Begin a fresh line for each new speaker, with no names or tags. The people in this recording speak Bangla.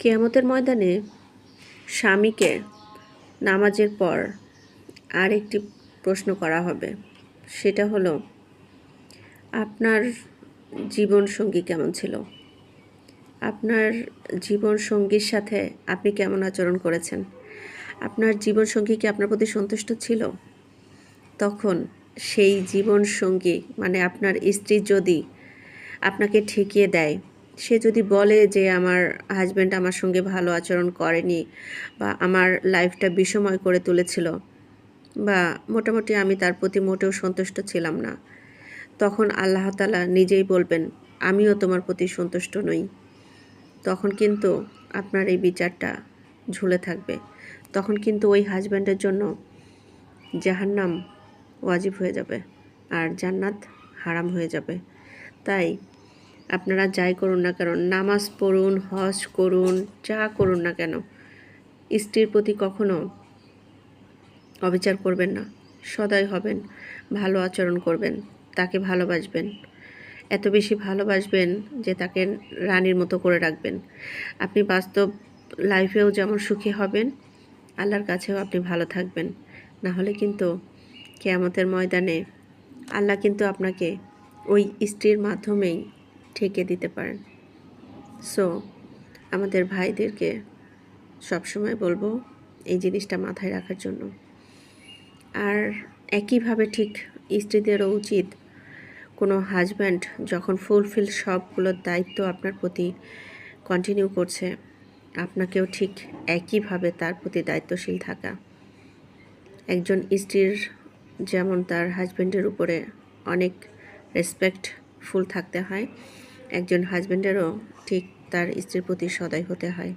কিয়ামতের ময়দানে স্বামীকে নামাজের পর আরেকটি প্রশ্ন করা হবে। সেটা হলো, আপনার জীবনসঙ্গী কেমন ছিল? আপনার জীবনসঙ্গীর সাথে আপনি কেমন আচরণ করেছেন? আপনার জীবনসঙ্গী কি আপনার প্রতি সন্তুষ্ট ছিল? তখন সেই জীবনসঙ্গী মানে আপনার স্ত্রী যদি আপনাকে ঠেকিয়ে দেয়, সে যদি বলে যে আমার হাজব্যান্ড আমার সঙ্গে ভালো আচরণ করেনি বা আমার লাইফটা বিষময় করে তুলেছিল বা মোটামুটি আমি তার প্রতি মোটেও সন্তুষ্ট ছিলাম না, তখন আল্লাহ তাআলা নিজেই বলবেন, আমিও তোমার প্রতি সন্তুষ্ট নই। তখন কিন্তু আপনার এই বিচারটা ঝুলে থাকবে। তখন কিন্তু ওই হাজব্যান্ডের জন্য জাহান্নাম ওয়াজিব হয়ে যাবে আর জান্নাত হারাম হয়ে যাবে। তাই আপনারা যাই করুন না কেন, নামাজ পড়ুন, হজ করুন, যা করুন না কেন, স্ত্রীর প্রতি কখনো অবিচার করবেন না। সদয় হবেন, ভালো আচরণ করবেন, তাকে ভালোবাসবেন, এত বেশি ভালোবাসবেন যে তাকে রানীর মতো করে রাখবেন। আপনি বাস্তব লাইফেও যেমন সুখী হবেন, আল্লাহর কাছেও আপনি ভালো থাকবেন। না হলে কিন্তু কিয়ামতের ময়দানে আল্লাহ কিন্তু আপনাকে ওই স্ত্রীর মাধ্যমেই ঠেকে দিতে পারেন। সো আমাদের ভাইদেরকে সবসময় বলবো এই জিনিসটা মাথায় রাখার জন্য। আর একইভাবে ঠিক স্ত্রীদেরও উচিত, কোনো হাজব্যান্ড যখন ফুলফিল সবগুলো দায়িত্ব আপনার প্রতি কন্টিনিউ করছে, আপনাকেও ঠিক একইভাবে তার প্রতি দায়িত্বশীল থাকা। একজন স্ত্রীর যেমন তার হাজব্যান্ডের উপরে অনেক রেসপেক্টফুল থাকতে হয়, একজন হাজব্যান্ডেরও ঠিক তার স্ত্রীর প্রতি সদয় হতে হয়।